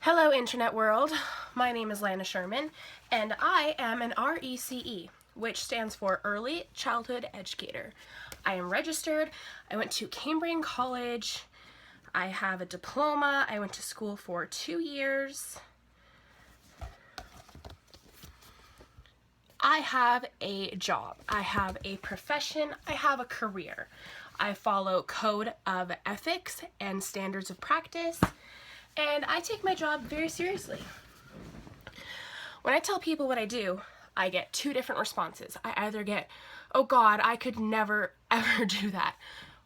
Hello internet world, my name is Lana Sherman and I am an RECE, which stands for Early Childhood Educator. I am registered, I went to Cambrian College, I have a diploma, I went to school for 2 years. I have a job, I have a profession, I have a career. I follow code of ethics and standards of practice, and I take my job very seriously. When I tell people what I do, I get 2 different responses. I either get, oh God, I could never ever do that.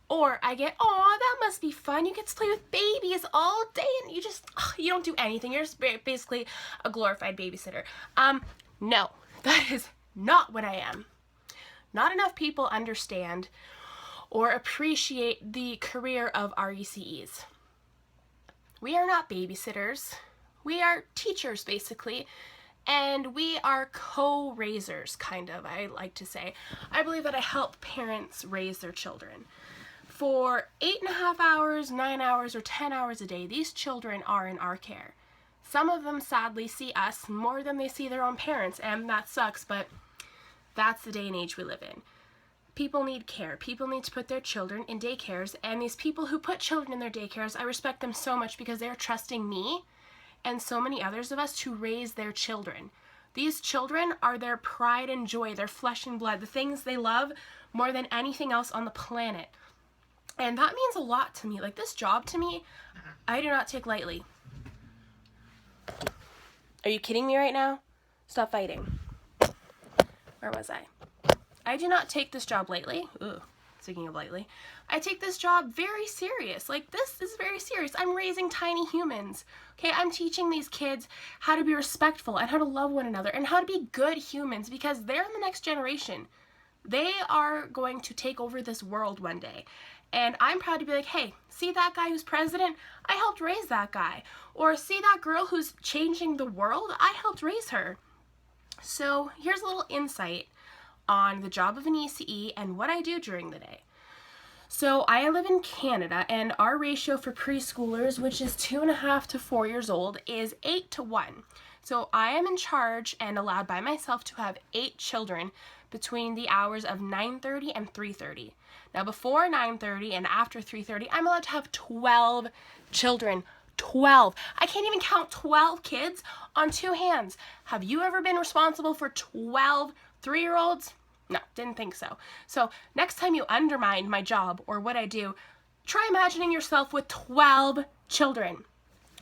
Or I get, oh, that must be fun. You get to play with babies all day and you don't do anything. You're just basically a glorified babysitter. No, that is not what I am. Not enough people understand or appreciate the career of RECEs. We are not babysitters. We are teachers, basically, and we are co-raisers, kind of, I like to say. I believe that I help parents raise their children. For 8.5 hours, 9 hours, or 10 hours a day, these children are in our care. Some of them sadly see us more than they see their own parents, and that sucks, but that's the day and age we live in. People need care. People need to put their children in daycares, and these people who put children in their daycares, I respect them so much because they're trusting me and so many others of us to raise their children. These children are their pride and joy, their flesh and blood, the things they love more than anything else on the planet. And that means a lot to me. Like, this job to me, I do not take lightly. Are you kidding me right now? Stop fighting. Where was I? I do not take this job lightly. Ugh, speaking of lightly. I take this job very serious. Like, this is very serious. I'm raising tiny humans. Okay, I'm teaching these kids how to be respectful and how to love one another and how to be good humans because they're the next generation. They are going to take over this world one day. And I'm proud to be like, hey, see that guy who's president? I helped raise that guy. Or see that girl who's changing the world? I helped raise her. So here's a little insight on the job of an ECE and what I do during the day. So I live in Canada, and our ratio for preschoolers, which is 2.5 to 4 years old, is 8:1. So I am in charge and allowed by myself to have 8 children between the hours of 9:30 and 3:30. Now before 9:30 and after 3:30, I'm allowed to have 12 children. 12. I can't even count 12 kids on 2 hands. Have you ever been responsible for 12 3-year-olds? No, didn't think so. So next time you undermine my job or what I do, try imagining yourself with 12 children.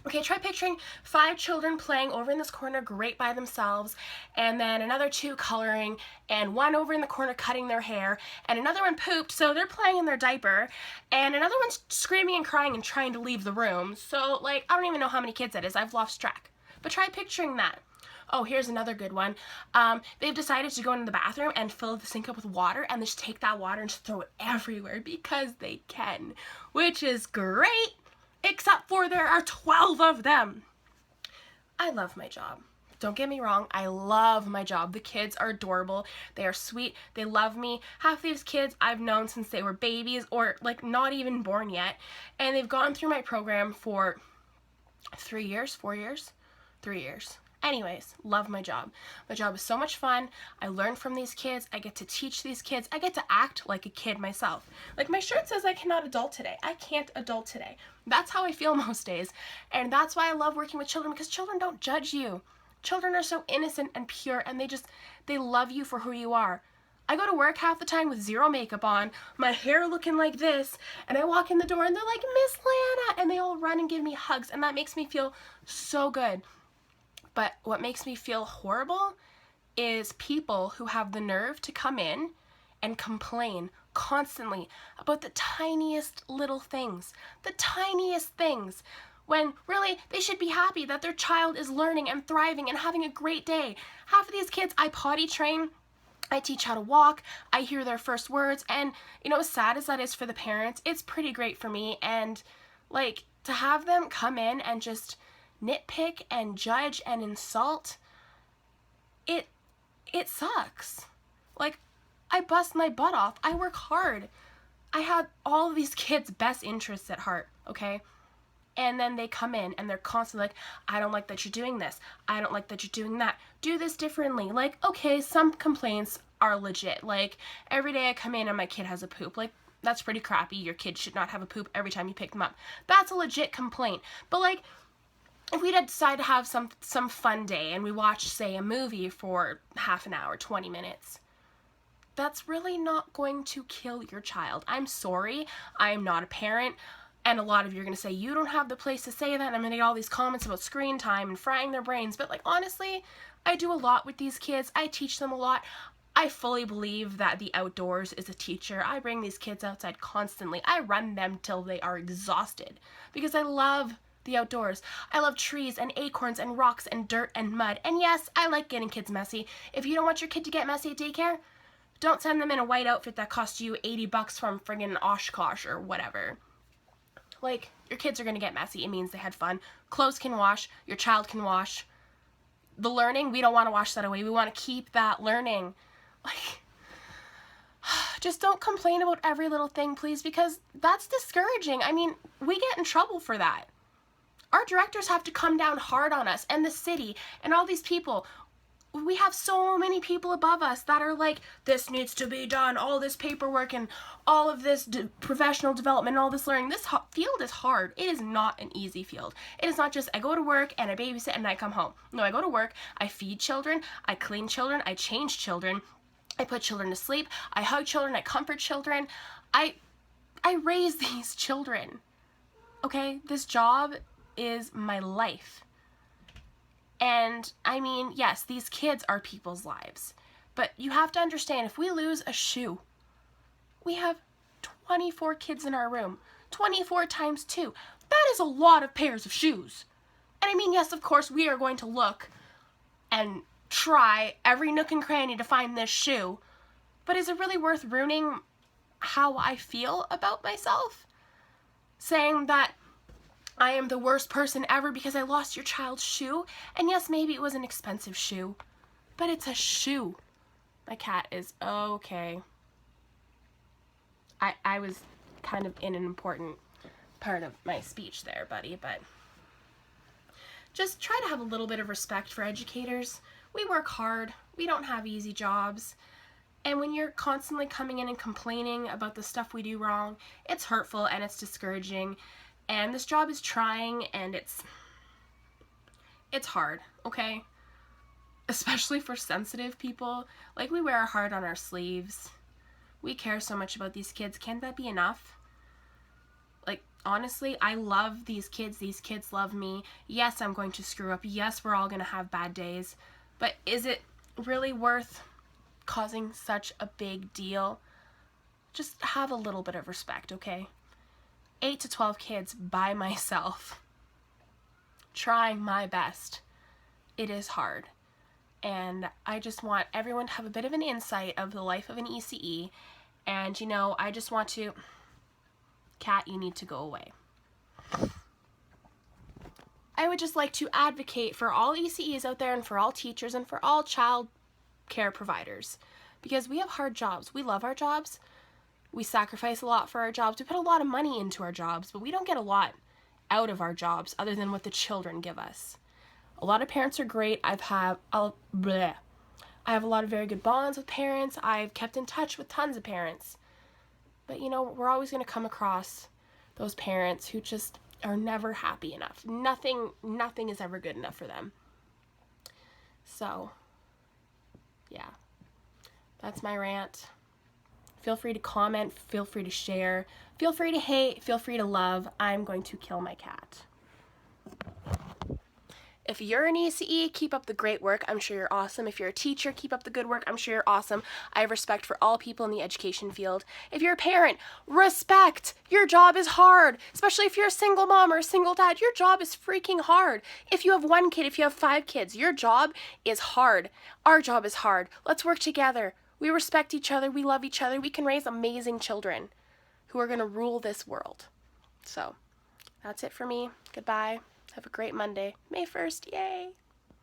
Okay, try picturing 5 children playing over in this corner great by themselves, and then another 2 coloring, and 1 over in the corner cutting their hair, and another one pooped, so they're playing in their diaper, and another one's screaming and crying and trying to leave the room. So, like, I don't even know how many kids that is. I've lost track. But try picturing that. Oh, here's another good one. They've decided to go into the bathroom and fill the sink up with water, and they just take that water and just throw it everywhere because they can, which is great. Except for there are 12 of them. I love my job. Don't get me wrong, I love my job. The kids are adorable. They are sweet. They love me. Half these kids I've known since they were babies or like not even born yet. And they've gone through my program for 3 years, 4 years, 3 years. Anyways, love my job. My job is so much fun. I learn from these kids. I get to teach these kids. I get to act like a kid myself. Like my shirt says I cannot adult today. I can't adult today. That's how I feel most days. And that's why I love working with children, because children don't judge you. Children are so innocent and pure, and they love you for who you are. I go to work half the time with 0 makeup on, my hair looking like this, and I walk in the door and they're like, Miss Lana, and they all run and give me hugs, and that makes me feel so good. But what makes me feel horrible is people who have the nerve to come in and complain constantly about the tiniest little things, when really they should be happy that their child is learning and thriving and having a great day. Half of these kids I potty train, I teach how to walk, I hear their first words, and you know, as sad as that is for the parents, it's pretty great for me. And like, to have them come in and just nitpick and judge and insult, it sucks. Like, I bust my butt off. I work hard. I have all of these kids' best interests at heart, okay? And then they come in and they're constantly like, I don't like that you're doing this. I don't like that you're doing that. Do this differently. Like, okay, some complaints are legit. Like, every day I come in and my kid has a poop. Like, that's pretty crappy. Your kid should not have a poop every time you pick them up. That's a legit complaint. But like, if we decide to have some fun day and we watch, say, a movie for half an hour, 20 minutes, that's really not going to kill your child. I'm sorry. I'm not a parent. And a lot of you are going to say, you don't have the place to say that. And I'm going to get all these comments about screen time and frying their brains. But like, honestly, I do a lot with these kids. I teach them a lot. I fully believe that the outdoors is a teacher. I bring these kids outside constantly. I run them till they are exhausted because I love the outdoors. I love trees and acorns and rocks and dirt and mud. And yes, I like getting kids messy. If you don't want your kid to get messy at daycare, don't send them in a white outfit that costs you $80 from friggin' Oshkosh or whatever. Like, your kids are going to get messy. It means they had fun. Clothes can wash. Your child can wash. The learning, we don't want to wash that away. We want to keep that learning. Like, just don't complain about every little thing, please, because that's discouraging. I mean, we get in trouble for that. Our directors have to come down hard on us, and the city, and all these people. We have so many people above us that are like, this needs to be done, all this paperwork and all of this professional development and all this learning. This field is hard. It is not an easy field. It is not just I go to work and I babysit and I come home. No, I go to work, I feed children, I clean children, I change children, I put children to sleep, I hug children, I comfort children. I raise these children. Okay? This job is my life. And, I mean, yes, these kids are people's lives. But you have to understand, if we lose a shoe, we have 24 kids in our room. 24 times 2. That is a lot of pairs of shoes. And I mean, yes, of course, we are going to look and try every nook and cranny to find this shoe. But is it really worth ruining how I feel about myself? Saying that I am the worst person ever because I lost your child's shoe. And yes, maybe it was an expensive shoe, but it's a shoe. My cat is okay. I was kind of in an important part of my speech there, buddy, but just try to have a little bit of respect for educators. We work hard. We don't have easy jobs. And when you're constantly coming in and complaining about the stuff we do wrong, it's hurtful and it's discouraging. And this job is trying, and it's hard, okay? Especially for sensitive people. Like, we wear our heart on our sleeves. We care so much about these kids. Can't that be enough? Like, honestly, I love these kids. These kids love me. Yes, I'm going to screw up. Yes, we're all going to have bad days. But is it really worth causing such a big deal? Just have a little bit of respect, okay? 8 to 12 kids by myself, trying my best. It is hard. And I just want everyone to have a bit of an insight of the life of an ECE. And, you know, I just want to, Kat, you need to go away. I would just like to advocate for all ECEs out there and for all teachers and for all child care providers. Because we have hard jobs. We love our jobs. We sacrifice a lot for our jobs. We put a lot of money into our jobs, but we don't get a lot out of our jobs other than what the children give us. A lot of parents are great. I have a lot of very good bonds with parents. I've kept in touch with tons of parents. But, you know, we're always going to come across those parents who just are never happy enough. Nothing is ever good enough for them. So, yeah. That's my rant. Feel free to comment, feel free to share, feel free to hate, feel free to love. I'm going to kill my cat. If you're an ECE, keep up the great work. I'm sure you're awesome. If you're a teacher, keep up the good work. I'm sure you're awesome. I have respect for all people in the education field. If you're a parent, respect. Your job is hard, especially if you're a single mom or a single dad. Your job is freaking hard. If you have 1 kid, if you have 5 kids, your job is hard. Our job is hard. Let's work together. We respect each other. We love each other. We can raise amazing children who are going to rule this world. So, that's it for me. Goodbye. Have a great Monday. May 1st. Yay!